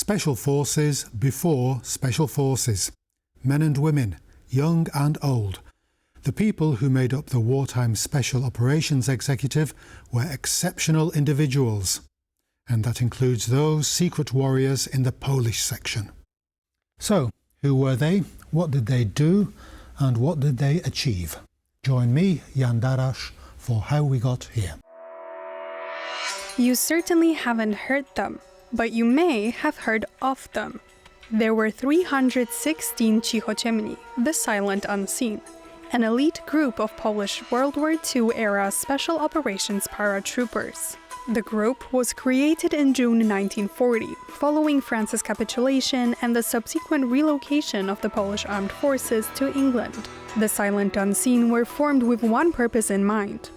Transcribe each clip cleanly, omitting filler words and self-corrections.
Special Forces before Special Forces. Men and women, young and old. The people who made up the Wartime Special Operations Executive were exceptional individuals, and that includes those secret warriors in the Polish section. So, who were they? What did they do? And what did they achieve? Join me, Jan Darasz, for How We Got Here. You certainly haven't heard them, but you may have heard of them. There were 316 Cichociemni, the silent unseen, an elite group of Polish World War II-era Special Operations Paratroopers. The group was created in June 1940, following France's capitulation and the subsequent relocation of the Polish armed forces to England. The silent unseen were formed with one purpose in mind: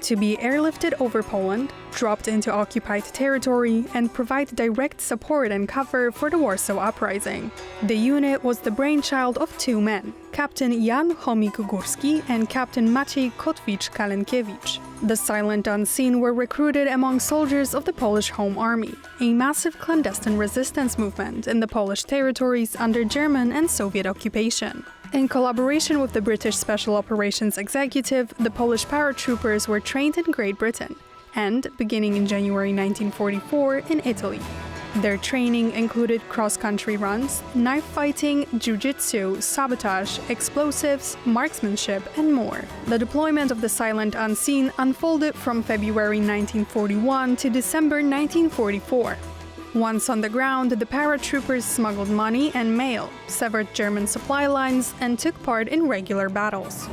to be airlifted over Poland, dropped into occupied territory, and provide direct support and cover for the Warsaw Uprising. The unit was the brainchild of two men, Captain Jan Chomik-Górski and Captain Maciej Kotwicz-Kalenkiewicz. The silent unseen were recruited among soldiers of the Polish Home Army, a massive clandestine resistance movement in the Polish territories under German and Soviet occupation. In collaboration with the British Special Operations Executive, the Polish paratroopers were trained in Great Britain and, beginning in January 1944, in Italy. Their training included cross-country runs, knife fighting, jiu-jitsu, sabotage, explosives, marksmanship, and more. The deployment of the silent unseen unfolded from February 1941 to December 1944. Once on the ground, the paratroopers smuggled money and mail, severed German supply lines, and took part in regular battles.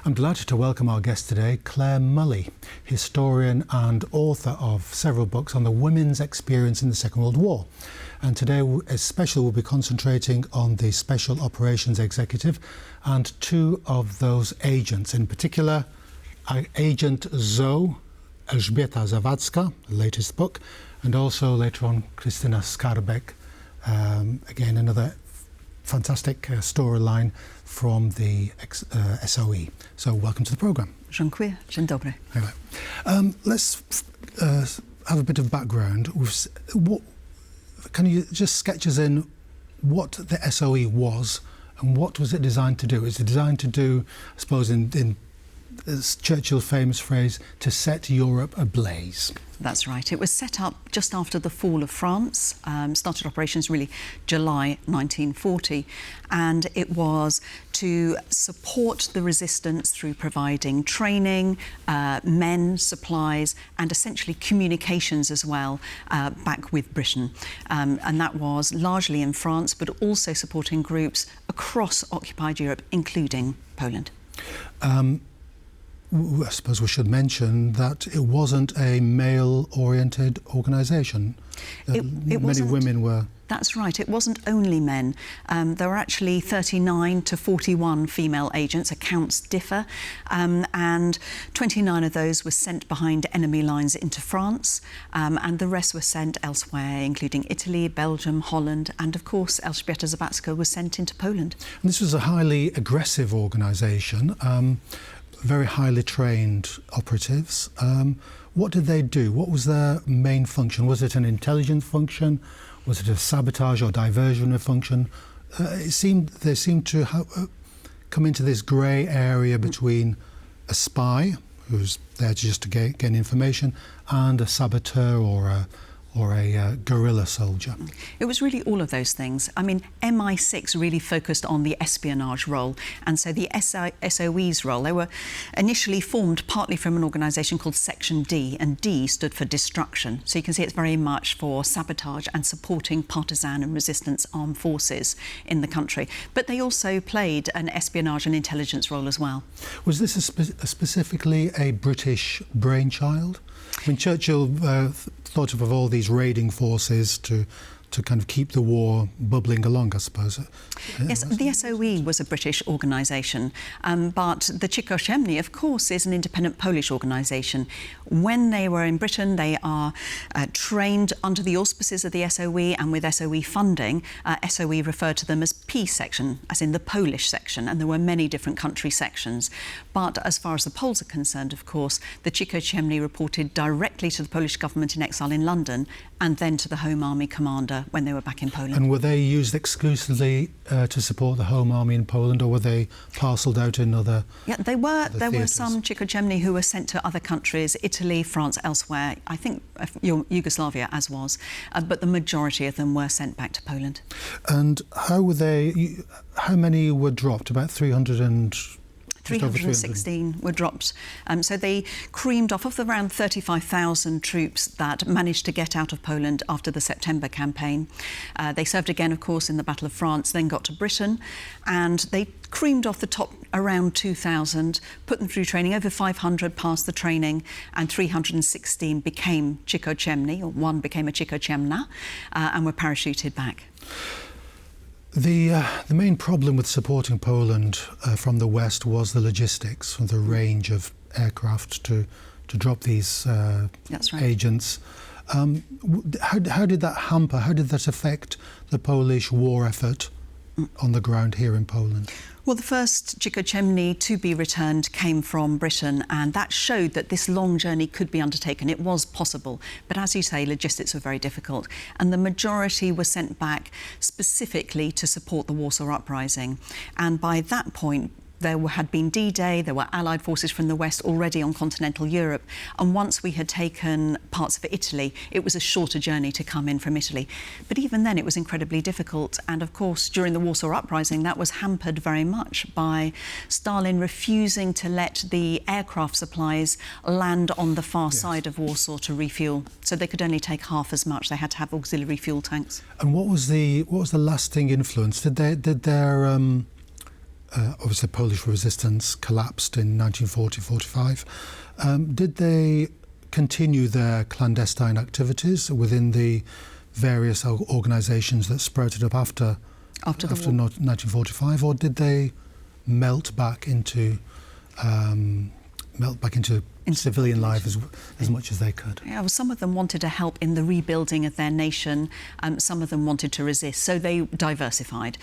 I'm delighted to welcome our guest today, Clare Mulley, historian and author of several books on the women's experience in the Second World War. And today, especially, we'll be concentrating on the Special Operations Executive and two of those agents, in particular, Agent Zoe, Elżbieta Zawadzka, the latest book, and also later on Krystyna Skarbek, again another fantastic storyline from the SOE. So welcome to the programme. Dziękuję. Dzień dobry. Anyway, let's have a bit of background. Can you just sketch us in what the SOE was and what was it designed to do? Is it designed to do, I suppose, in Churchill's famous phrase, to set Europe ablaze? That's right. It was set up just after the fall of France, started operations really July 1940, and it was to support the resistance through providing training, men, supplies, and essentially communications as well back with Britain. And that was largely in France, but also supporting groups across occupied Europe, including Poland. I suppose we should mention that it wasn't a male-oriented organisation. Many women were... That's right, it wasn't only men. There were actually 39 to 41 female agents, accounts differ, and 29 of those were sent behind enemy lines into France, and the rest were sent elsewhere, including Italy, Belgium, Holland, and of course Elżbieta Zawadzka was sent into Poland. And this was a highly aggressive organisation. Very highly trained operatives. What did they do? What was their main function? Was it an intelligence function? Was it a sabotage or diversion function? They seemed to come into this grey area between a spy, who's there just to gain information, and a saboteur or a guerrilla soldier. It was really all of those things. I mean, MI6 really focused on the espionage role, and so the SOE's role, they were initially formed partly from an organisation called Section D, and D stood for destruction. So you can see it's very much for sabotage and supporting partisan and resistance armed forces in the country. But they also played an espionage and intelligence role as well. Was this specifically a British brainchild? I mean, Churchill thought of all these raiding forces to to kind of keep the war bubbling along, I suppose. Yes, the SOE was a British organisation, but the Cichociemni, of course, is an independent Polish organisation. When they were in Britain, they are trained under the auspices of the SOE, and with SOE funding, SOE referred to them as P section, as in the Polish section, and there were many different country sections. But as far as the Poles are concerned, of course, the Cichociemni reported directly to the Polish government in exile in London, and then to the Home Army commander when they were back in Poland. And were they used exclusively to support the Home Army in Poland, or were they parcelled out in other? Yeah, they were. There were theatres? some Cichociemni who were sent to other countries, Italy, France, elsewhere. I think Yugoslavia, as was, but the majority of them were sent back to Poland. And how were they? How many were dropped? About 300 and. 316 were dropped. So they creamed off of around 35,000 troops that managed to get out of Poland after the September campaign. They served again, of course, in the Battle of France, then got to Britain, and they creamed off the top around 2,000, put them through training. Over 500 passed the training, and 316 became Cichociemni, or one became a Cichociemna, and were parachuted back. The main problem with supporting Poland from the west was the logistics, the range of aircraft to drop these That's right. agents. How did that hamper, how did that affect the Polish war effort on the ground here in Poland? Well, the first Cichociemni to be returned came from Britain, and that showed that this long journey could be undertaken. It was possible, but as you say, logistics were very difficult, and the majority were sent back specifically to support the Warsaw Uprising. And by that point, there had been D-Day, there were Allied forces from the West already on continental Europe, and once we had taken parts of Italy, it was a shorter journey to come in from Italy. But even then, it was incredibly difficult, and of course, during the Warsaw Uprising, that was hampered very much by Stalin refusing to let the aircraft supplies land on the far side of Warsaw to refuel, so they could only take half as much. They had to have auxiliary fuel tanks. And what was the lasting influence? Did their obviously, Polish resistance collapsed in 1940-45. Did they continue their clandestine activities within the various organisations that sprouted up after 1945, or did they melt back into civilian life as much as they could? Yeah, well, some of them wanted to help in the rebuilding of their nation. Some of them wanted to resist, so they diversified.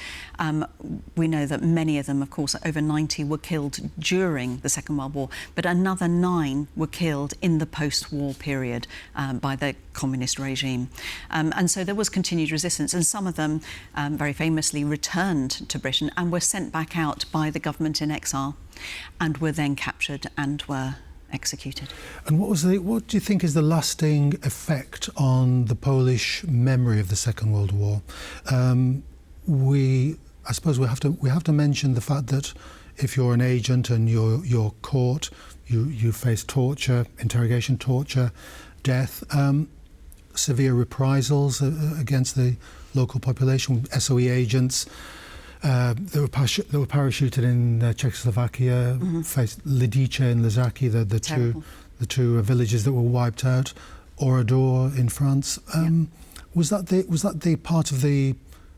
We know that many of them, of course, over 90 were killed during the Second World War, but another 9 were killed in the post-war period by the communist regime. And so there was continued resistance, and some of them very famously returned to Britain and were sent back out by the government in exile, and were then captured and were executed. And what do you think is the lasting effect on the Polish memory of the Second World War? I suppose we have to mention the fact that if you're an agent and you're caught, you face torture, interrogation, torture, death, severe reprisals against the local population, SOE agents. They were parachuted in Czechoslovakia, faced Lidice and Lizaki, the two villages that were wiped out, Orador in France. Was that the part of the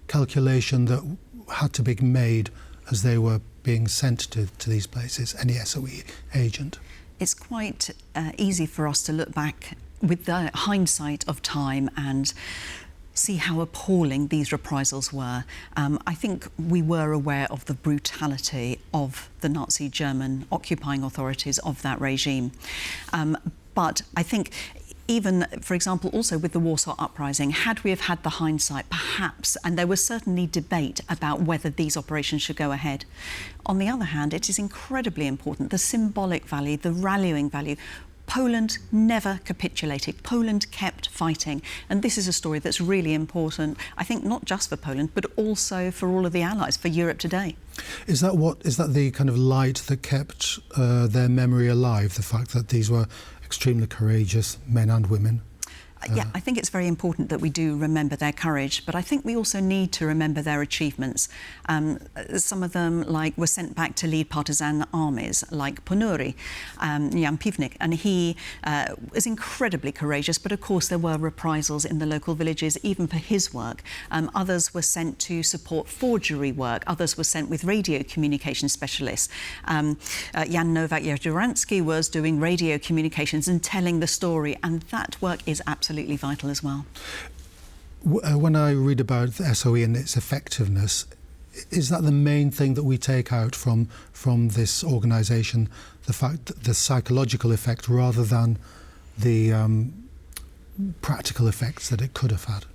calculation that had to be made as they were being sent to these places, any SOE agent? It's quite easy for us to look back with the hindsight of time and see how appalling these reprisals were. I think we were aware of the brutality of the Nazi German occupying authorities of that regime. But I think even, for example, also with the Warsaw Uprising, had we have had the hindsight, perhaps, and there was certainly debate about whether these operations should go ahead. On the other hand, it is incredibly important, the symbolic value, the rallying value. Poland never capitulated. Poland kept fighting. And this is a story that's really important, I think, not just for Poland, but also for all of the Allies, for Europe today. Is that the kind of light that kept their memory alive, the fact that these were extremely courageous men and women? Yeah, I think it's very important that we do remember their courage, but I think we also need to remember their achievements. Some of them were sent back to lead partisan armies, like Ponuri, Jan Pivnik, and he was incredibly courageous, but of course there were reprisals in the local villages, even for his work. Others were sent to support forgery work, others were sent with radio communication specialists. Jan Nowak Jezeransky was doing radio communications and telling the story, and that work is absolutely vital as well. When I read about the SOE and its effectiveness, is that the main thing that we take out from this organisation, the psychological effect rather than the practical effects that it could have had?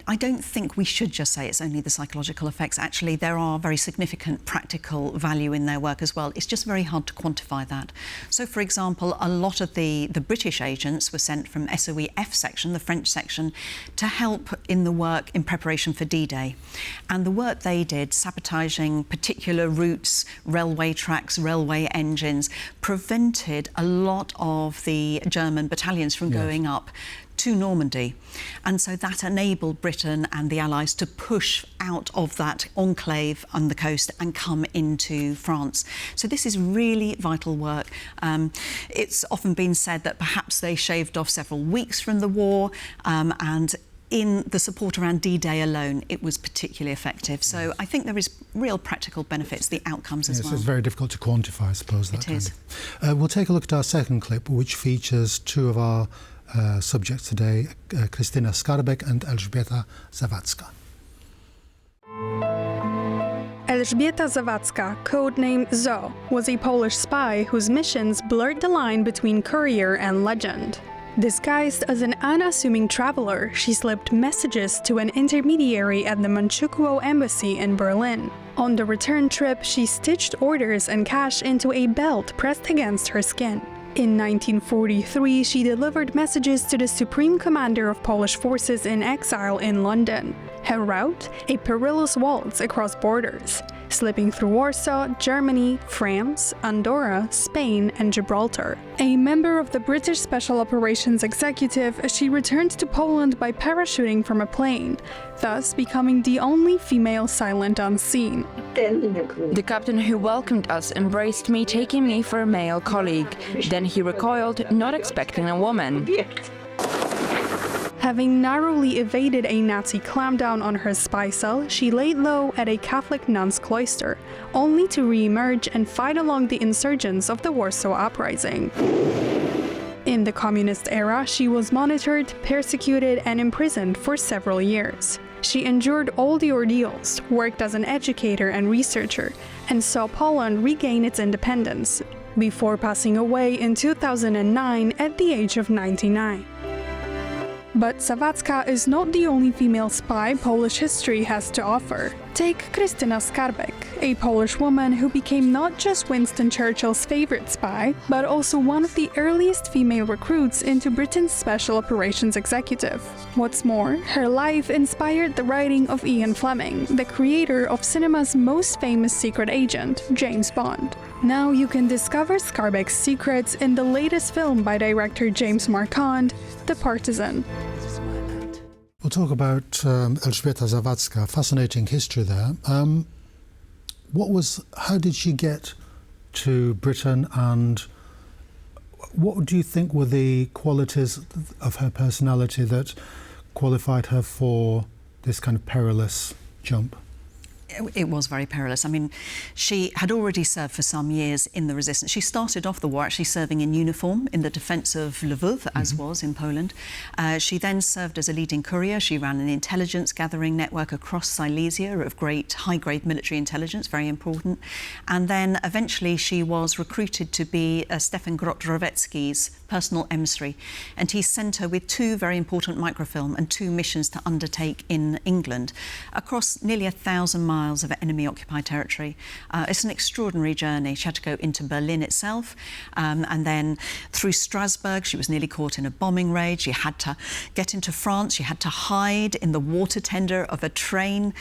I don't think we should just say it's only the psychological effects. Actually, there are very significant practical value in their work as well. It's just very hard to quantify that. So, for example, a lot of the British agents were sent from SOE F section, the French section, to help in the work in preparation for D-Day. And the work they did, sabotaging particular routes, railway tracks, railway engines, prevented a lot of the German battalions from going up to Normandy. And so that enabled Britain and the Allies to push out of that enclave on the coast and come into France. So this is really vital work. It's often been said that perhaps they shaved off several weeks from the war, and in the support around D-Day alone, it was particularly effective. So I think there is real practical benefits, the outcomes as well. It's very difficult to quantify, I suppose. It is. We'll take a look at our second clip, which features two of our subjects today, Krystyna Skarbek and Elżbieta Zawadzka. Elżbieta Zawadzka, codenamed Zo, was a Polish spy whose missions blurred the line between courier and legend. Disguised as an unassuming traveler, she slipped messages to an intermediary at the Manchukuo embassy in Berlin. On the return trip, she stitched orders and cash into a belt pressed against her skin. In 1943, she delivered messages to the Supreme Commander of Polish forces in exile in London. Her route? A perilous waltz across borders, slipping through Warsaw, Germany, France, Andorra, Spain, and Gibraltar. A member of the British Special Operations Executive, she returned to Poland by parachuting from a plane, thus becoming the only female silent on scene. The captain who welcomed us embraced me, taking me for a male colleague. Then he recoiled, not expecting a woman. Having narrowly evaded a Nazi clampdown on her spy cell, she laid low at a Catholic nun's cloister, only to re-emerge and fight along the insurgents of the Warsaw Uprising. In the communist era, she was monitored, persecuted, and imprisoned for several years. She endured all the ordeals, worked as an educator and researcher, and saw Poland regain its independence, before passing away in 2009 at the age of 99. But Zawadzka is not the only female spy Polish history has to offer. Take Krystyna Skarbek, a Polish woman who became not just Winston Churchill's favorite spy, but also one of the earliest female recruits into Britain's Special Operations Executive. What's more, her life inspired the writing of Ian Fleming, the creator of cinema's most famous secret agent, James Bond. Now you can discover Skarbek's secrets in the latest film by director James Marquand, The Partisan. We'll talk about Elżbieta Zawadzka, fascinating history there. How did she get to Britain, and what do you think were the qualities of her personality that qualified her for this kind of perilous jump? It was very perilous. I mean, she had already served for some years in the resistance. She started off the war actually serving in uniform in the defence of Lwów, as was in Poland. She then served as a leading courier. She ran an intelligence gathering network across Silesia of great high-grade military intelligence, very important. And then eventually she was recruited to be Stefan Grot-Rowecki's personal emissary. And he sent her with two very important microfilm and two missions to undertake in England across nearly 1,000 miles of enemy-occupied territory. It's an extraordinary journey. She had to go into Berlin itself, and then through Strasbourg. She was nearly caught in a bombing raid. She had to get into France. She had to hide in the water tender of a train.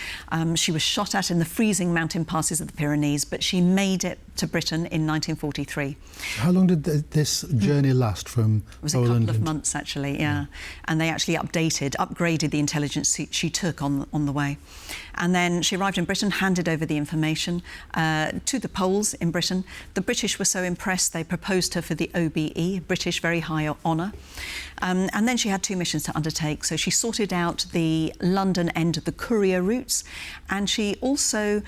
She was shot at in the freezing mountain passes of the Pyrenees, but she made it to Britain in 1943. How long did this journey last? fast from It was Poland. a couple of months, actually, yeah. And they actually upgraded the intelligence she took on the way. And then she arrived in Britain, handed over the information to the Poles in Britain. The British were so impressed, they proposed her for the OBE, British Very High Honour. And then she had 2 missions to undertake. So she sorted out the London end of the courier routes, and she also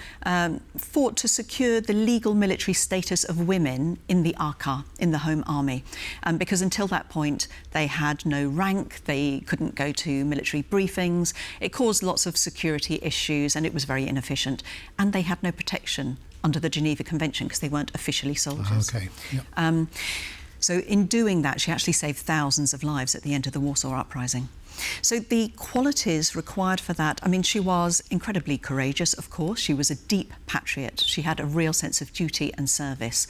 fought to secure the legal military status of women in the Arca, in the Home Army, because until that point they had no rank, they couldn't go to military briefings. It caused lots of security issues and it was very inefficient, and they had no protection under the Geneva Convention because they weren't officially soldiers. Okay. Yep. So in doing that, she actually saved thousands of lives at the end of the Warsaw Uprising. So the qualities required for that, I mean, she was incredibly courageous, of course. She was a deep patriot. She had a real sense of duty and service.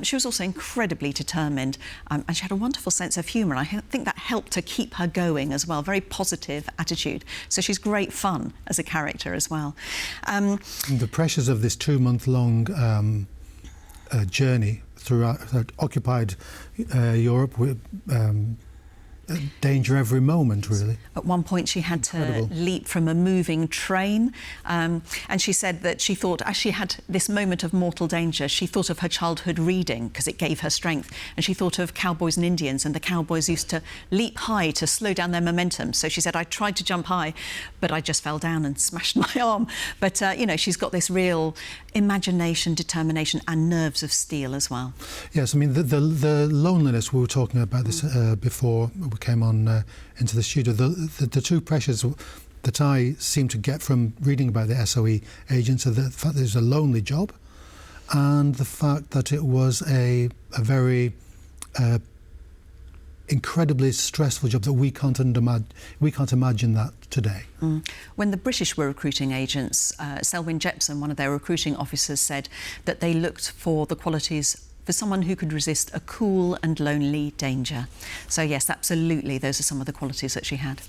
She was also incredibly determined, and she had a wonderful sense of humour. I think that helped to keep her going as well, very positive attitude. So she's great fun as a character as well. The pressures of this 2-month-long journey throughout occupied Europe with danger every moment, really. At one point she had to leap from a moving train, and she said that she thought, as she had this moment of mortal danger, she thought of her childhood reading because it gave her strength, and she thought of cowboys and Indians, and the cowboys used to leap high to slow down their momentum. So she said, I tried to jump high, but I just fell down and smashed my arm. But, you know, she's got this real imagination, determination and nerves of steel as well. Yes, I mean, the loneliness, we were talking about this before we came on into the studio, the 2 pressures that I seem to get from reading about the SOE agents are the fact that it was a lonely job and the fact that it was a very incredibly stressful job that we can't imagine that today. When the British were recruiting agents, Selwyn Jepson, one of their recruiting officers, said that they looked for the qualities for someone who could resist a cool and lonely danger. So yes, absolutely, those are some of the qualities that she had.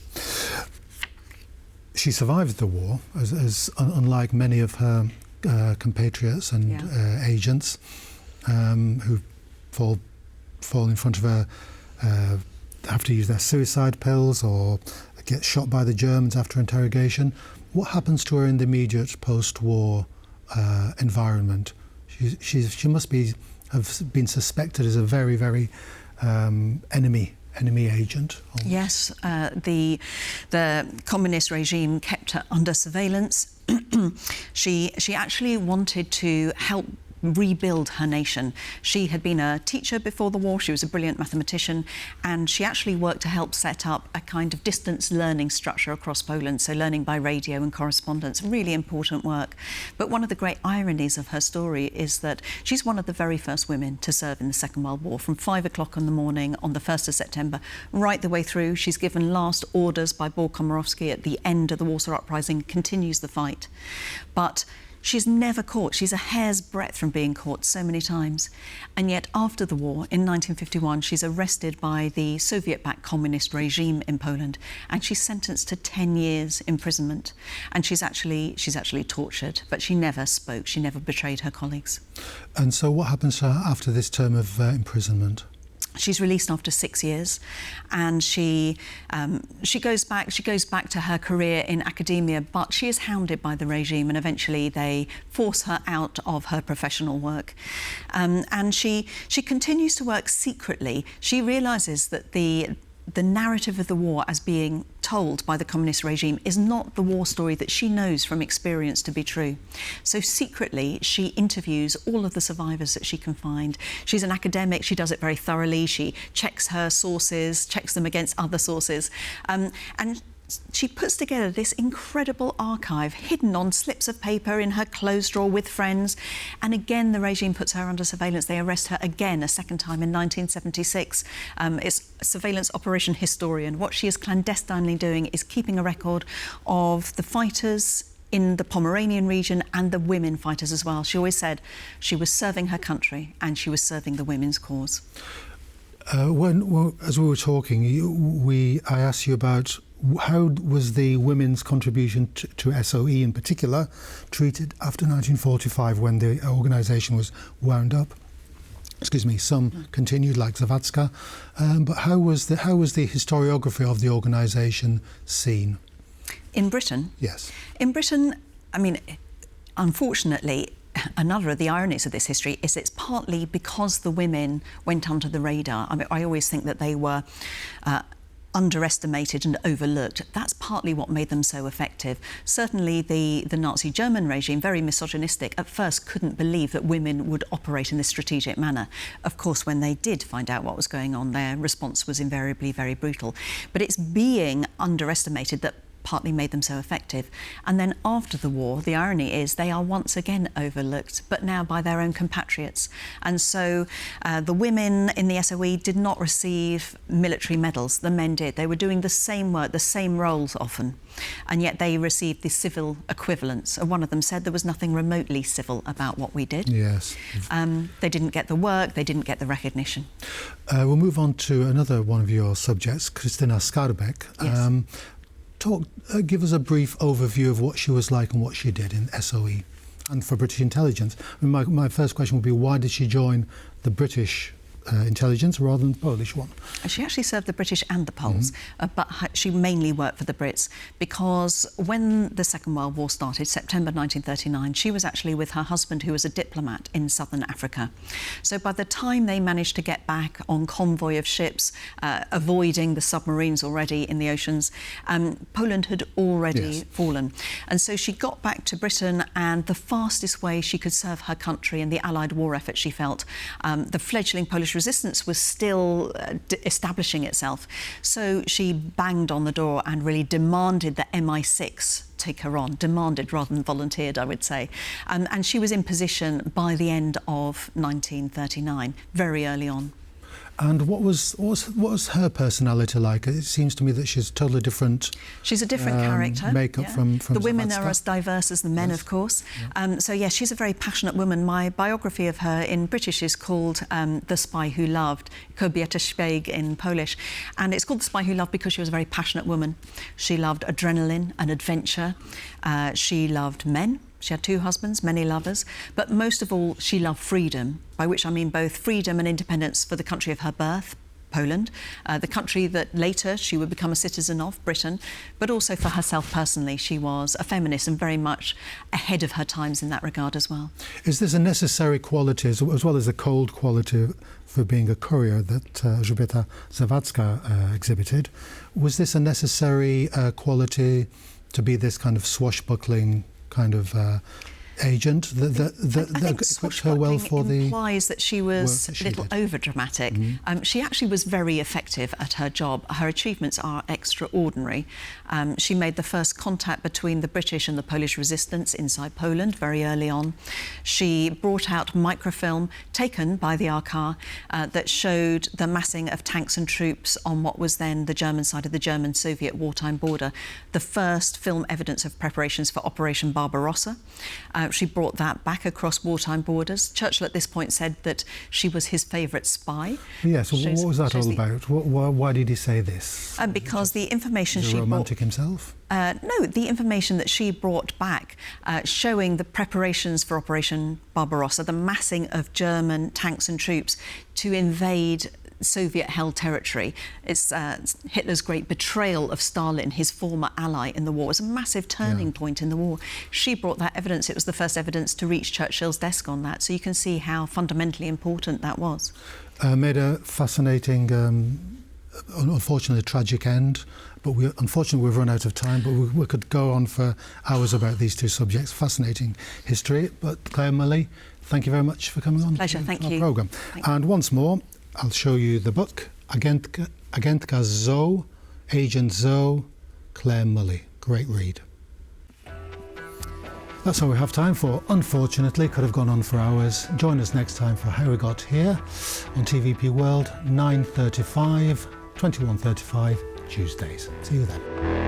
She survived the war, as unlike many of her compatriots and agents who fall in front of her, have to use their suicide pills or get shot by the Germans after interrogation. What happens to her in the immediate post-war environment? She must have been suspected as a very, very enemy agent. Almost. Yes, the communist regime kept her under surveillance. She actually wanted to help rebuild her nation. She had been a teacher before the war, she was a brilliant mathematician, and she actually worked to help set up a kind of distance learning structure across Poland, so learning by radio and correspondence, really important work. But one of the great ironies of her story is that she's one of the very first women to serve in the Second World War, from 5 o'clock in the morning on the 1st of September, right the way through. She's given last orders by Komorowski at the end of the Warsaw Uprising, continues the fight. But she's never caught. She's a hair's breadth from being caught so many times. And yet after the war, in 1951, she's arrested by the Soviet-backed communist regime in Poland, and she's sentenced to 10 years imprisonment. And she's actually tortured, but she never spoke. She never betrayed her colleagues. And so what happens to her after this term of imprisonment? She's released after 6 years, and she goes back to her career in academia, but she is hounded by the regime, and eventually they force her out of her professional work. And she continues to work secretly. She realises that the narrative of the war as being told by the communist regime is not the war story that she knows from experience to be true. So secretly, she interviews all of the survivors that she can find. She's an academic, she does it very thoroughly, she checks her sources, checks them against other sources, and she puts together this incredible archive hidden on slips of paper in her clothes drawer with friends. And again, the regime puts her under surveillance. They arrest her again a second time in 1976. It's Surveillance Operation Historian. What she is clandestinely doing is keeping a record of the fighters in the Pomeranian region and the women fighters as well. She always said she was serving her country and she was serving the women's cause. As we were talking, I asked you about how was the women's contribution to SOE in particular treated after 1945 when the organisation was wound up? Some continued, like Zawadzka. But how was the historiography of the organisation seen? In Britain? Yes. In Britain, I mean, unfortunately, another of the ironies of this history is it's partly because the women went under the radar. I mean, I always think that they were underestimated and overlooked. That's partly what made them so effective. Certainly the Nazi German regime, very misogynistic, at first couldn't believe that women would operate in this strategic manner. Of course, when they did find out what was going on, their response was invariably very brutal. But it's being underestimated that partly made them so effective. And then after the war, the irony is they are once again overlooked, but now by their own compatriots. And so the women in the SOE did not receive military medals, the men did. They were doing the same work, the same roles often, and yet they received the civil equivalents. One of them said there was nothing remotely civil about what we did. Yes. They didn't get the work, they didn't get the recognition. We'll move on to another one of your subjects, Krystyna Skarbek. Yes. Give us a brief overview of what she was like and what she did in SOE and for British intelligence. I mean, my first question would be, why did she join the British intelligence rather than the Polish one? She actually served the British and the Poles, but she mainly worked for the Brits because when the Second World War started, September 1939, she was actually with her husband, who was a diplomat in southern Africa. So by the time they managed to get back on convoy of ships, avoiding the submarines already in the oceans, Poland had already fallen. And so she got back to Britain, and the fastest way she could serve her country in the Allied war effort, she felt, the fledgling Polish resistance was still establishing itself. So she banged on the door and really demanded that MI6 take her on, demanded rather than volunteered, I would say. And she was in position by the end of 1939, very early on. And what was her personality like? It seems to me that she's totally different. She's a different character. Makeup from the women Zawadzka. are as diverse as the men, of course. So yes, she's a very passionate woman. My biography of her in British is called The Spy Who Loved, Kobieta Szpieg in Polish, and it's called The Spy Who Loved because she was a very passionate woman. She loved adrenaline and adventure. She loved men. She had 2 husbands, many lovers, but most of all, she loved freedom, by which I mean both freedom and independence for the country of her birth, Poland, the country that later she would become a citizen of, Britain, but also for herself personally. She was a feminist and very much ahead of her times in that regard as well. Is this a necessary quality, as well as a cold quality for being a courier that Elżbieta Zawadzka exhibited? Was this a necessary quality to be this kind of swashbuckling kind of agent that equipped her well for the implies that she was a little over-dramatic. She actually was very effective at her job. Her achievements are extraordinary. She made the first contact between the British and the Polish resistance inside Poland very early on. She brought out microfilm taken by the RK that showed the massing of tanks and troops on what was then the German side of the German-Soviet wartime border, the first film evidence of preparations for Operation Barbarossa. She brought that back across wartime borders. Churchill at this point said that she was his favourite spy. Yes, what was that all about? Why did he say this? Because the information she romantic himself? No, the information that she brought back showing the preparations for Operation Barbarossa, the massing of German tanks and troops to invade Soviet-held territory. It's Hitler's great betrayal of Stalin, his former ally in the war. It was a massive turning point in the war. She brought that evidence. It was the first evidence to reach Churchill's desk on that. So you can see how fundamentally important that was. Made a fascinating, unfortunately tragic end. But unfortunately, we've run out of time, but we could go on for hours about these 2 subjects. Fascinating history. But Clare Mulley, thank you very much for coming on Pleasure, thank you. Our programme. And once more, I'll show you the book, Agentka Zoe, Agent Zoe, Clare Mulley. Great read. That's all we have time for. Unfortunately, could have gone on for hours. Join us next time for How We Got Here on TVP World, 9:35, 21:35 Tuesdays. See you then.